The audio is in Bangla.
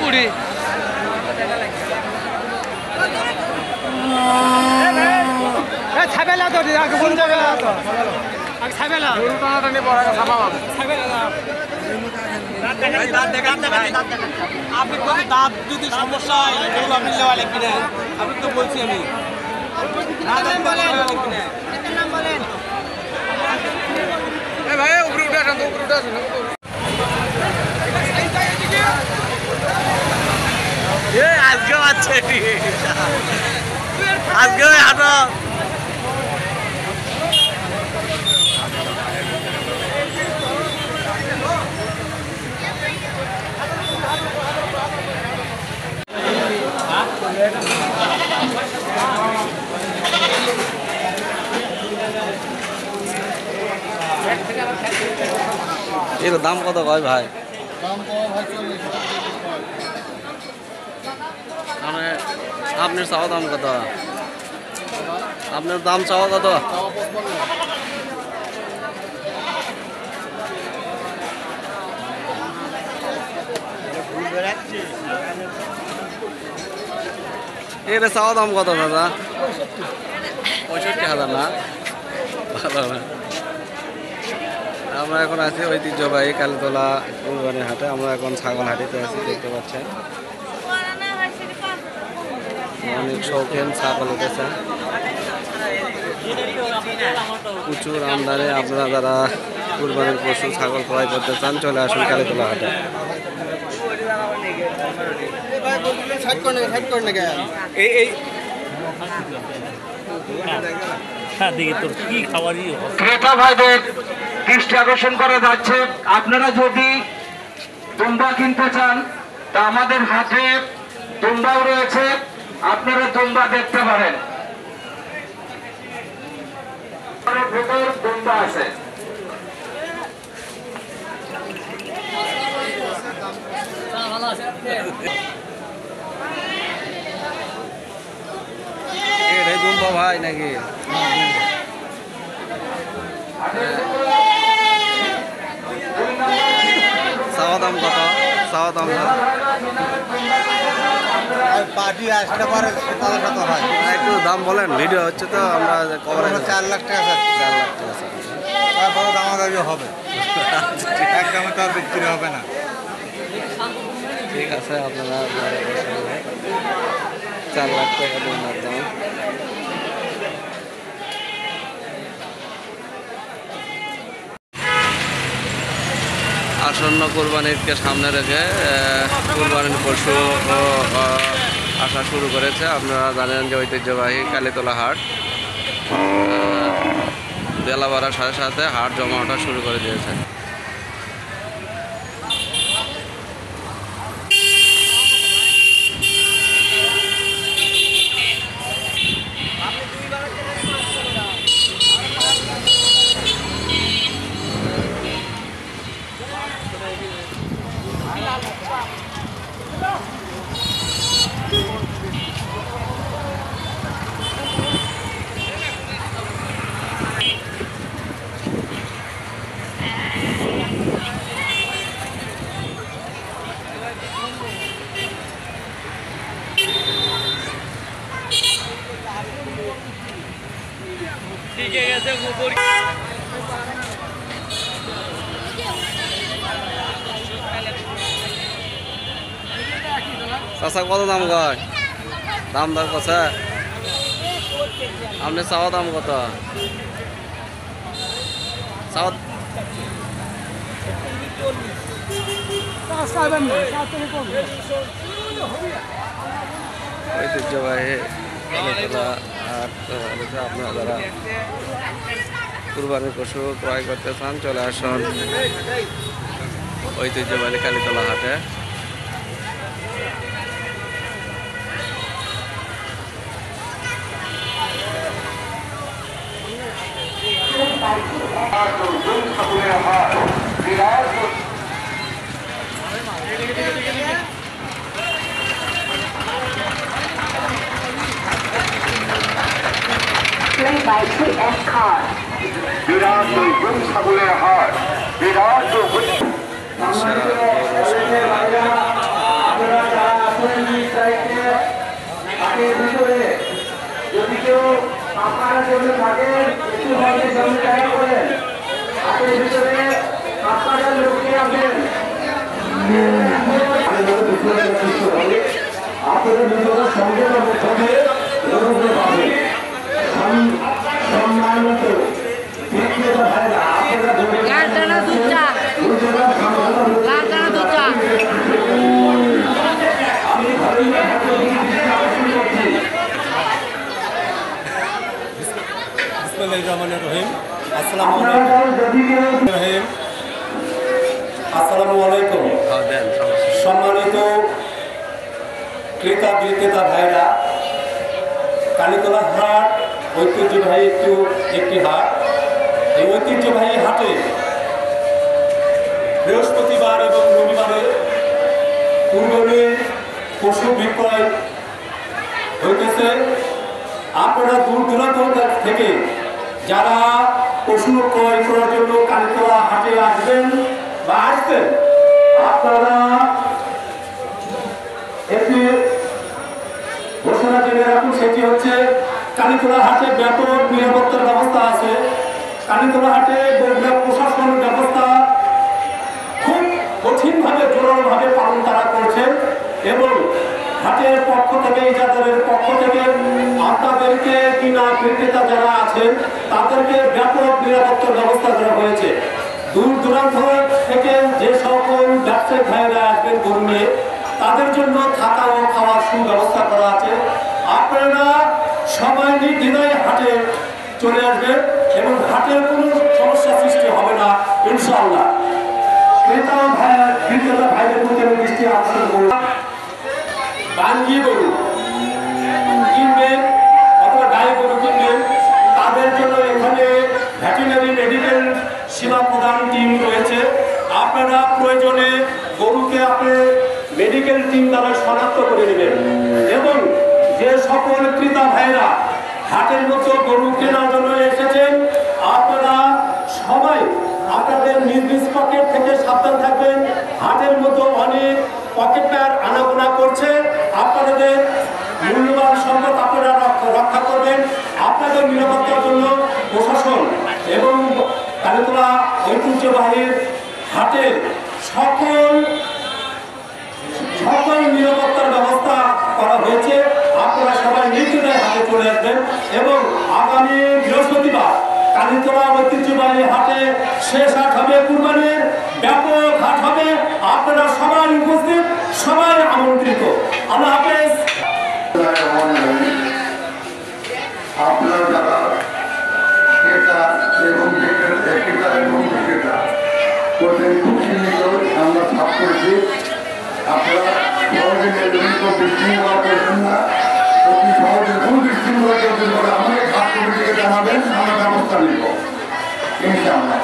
কুড়ি ছাবেলা তো কোন জায়গায় তো ছাবেলা আপনি দাঁত যদি সমস্যা হয় আপনি লেওয়া লিখবি না আপনি তো বলছি আমি ভাই উপরে উঠে আসেন উপরে উঠে আসেন আজকেও আছে আজকে হাঁটো এর দাম কত কয় ভাই? আপনার চাওয়া দাম কত? আপনার দাম চাওয়া কত? এর চাওয়া দাম কত দাদা? 65,000 না? ভালো না। আমরা এখন আছি ঐতিহ্যবাহী কালীতলা কুরবানির হাটে। আমরা এখন ছাগল হাটিতে আছি, দেখতে পাচ্ছেন অনেক শৌখিন ছাগল উঠেছে, প্রচুর আমদানি। আপনারা যারা কুরবানির পশু ছাগল ক্রয় করতে চান চলে আসুন কালীতলা হাটে। ক্রেতা ভাইদের দৃষ্টি আকর্ষণ করা যাচ্ছে, আপনারা যদি দুম্বা কিনতে চান তা আমাদের হাতে দুম্বাও রয়েছে, আপনারা দুম্বা দেখতে পারেন। ভেতর দুম্বা আছে। দুম্বা ভাই নাকি? চাওয়া দাম কত? চাওয়া দাম পার্টি আসতে পারে কত হয় একটু দাম বলেন, ভিডিও হচ্ছে তো আমরা কভারেজ। 4 লাখ টাকা স্যার। 4 লাখ টাকা তারপরে দামাদামি হবে, একদমে তো আর বিক্রি হবে না। ঠিক আছে, আপনারা 4 লাখ টাকা দুম্বার দাম। আসন্ন কোরবানিকে সামনে রেখে কোরবানির পশু আসা শুরু করেছে। আপনারা জানেন যে ঐতিহ্যবাহী কালীতলা হাট বেলা বাড়ার সাথে সাথে হাট জমা ওঠা শুরু করে দিয়েছে। চাচা কত দাম কয়? দাম দর কত? আপনি চাওয়া দাম কত? চাওয়া ঐতিহ্যবাহী আপনারা যারা কুরবানির পশু ক্রয় করতে চান চলে আসুন ঐতিহ্যবাহী কালীতলা হাটে। ঠাকুরের হাট বিরাট Played by TS Car. বিরাট দুই ঠাকুরের হাট বিরাট যদি কেউ আপনারা জন্য থাকেন একটু ভাবে সামনে জায়গা করেন আপনার ভিতরে আপনারা লোককে আসেন আপনাদের ভিতরে সঙ্গে হবে পাবেন সম্মানিত বিক্রেতা ভাইরা আপনারা আমি ভালোই রহিম আসসালামু আলাইকুম। দেন সমস্যা সম্মানিত ক্রেতা বিক্রেতা ভাইরা, কালীতলা হাট ঐতিহ্যবাহী একটি হাট। এই ঐতিহ্যবাহী হাটে বৃহস্পতিবার এবং রবিবারে কুরবানির পশু বিক্রয় হইতেছে। আপনারা দূর দূরান্ত থেকে যারা পশু ক্রয় করার জন্য কালীতলা হাটে আসবেন বা আসবেন, আপনারা একটি ঘোষণা জেনে রাখুন, সেটি হচ্ছে কালীতলা হাটে ব্যাপক নিরাপত্তার ব্যবস্থা আছে। কালীতলা হাটে প্রশাসনের ব্যবস্থা খুব কঠিনভাবে জোরালোভাবে পালন তারা করছেন এবং হাটের পক্ষ থেকে ইজারাদারের পক্ষ থেকে আপনাদেরকে কিনা বিক্রেতা যারা আছেন তাদেরকে ব্যাপক নিরাপত্তার ব্যবস্থা করা হয়েছে। দূর দূরান্ত থেকে যে সকল ব্যবসায়িক ভাইয়েরা আসবেন গরু নিয়ে, তাদের জন্য থাকা ও খাওয়ার সুব্যবস্থা করা আছে। আপনারা সবাই নির্দ্বিধায় হাটে চলে আসবেন এবং হাটের কোনো সমস্যা সৃষ্টি হবে না ইনশাআল্লাহ। ক্রেতা ভাইয়ের বিক্রেতা ভাইদের প্রতি আমি দৃষ্টি আকর্ষণ করব। বাঙ্গি গরু কিনবেন অথবা গাই গরু কিনবেন, তাদের জন্য এখানে ভেটেরিনারি মেডিকেল সেবা প্রদান টিম রয়েছে। আপনারা প্রয়োজনে গরুকে আপনি মেডিকেল টিম দ্বারা শনাক্ত করে নেবেন এবং যে সকল ক্রেতা ভাইরা হাটের মতো গরু কেনার জন্য এসেছেন, আপনারা সবাই আপনাদের নিজ নিজ পকেট থেকে সাবধান থাকবেন। হাটের মতো অনেক পকেটটার আনাগোনা করছে, আপনাদের মূল্যবান সম্পদ আপনারা রক্ষা করবেন। আপনাদের নিরাপত্তার জন্য প্রশাসন এবং কালীতলা ঐতিহ্যবাহী হাটের সকল নিরাপত্তার ব্যবস্থা করা হয়েছে। আপনারা সবাই নির্দ্বিধায় হাটে চলে আসবেন এবং আগামী বৃহস্পতিবার কালীতলা ঐতিহ্যবাহী হাটে শেষ হাট হবে, কুরবানির ব্যাপক হাট হবে। আপনারা সবাই উপস্থিত, সবাই আমন্ত্রিত। আল্লাহ হাফেজ। আপনারা যারা ক্রেতা এবং বিক্রেতা করবেন খুব সীমিত আমরা সাফ করেছি। আপনারা সহজে বিশৃঙ্খলা করবেন না, অতি সহজে কোনো বিশৃঙ্খলা করবেন বলে আমাদের খাদ্য কমিটিকে জানাবেন, আমরা ব্যবস্থা নিব ইনশাআল্লাহ।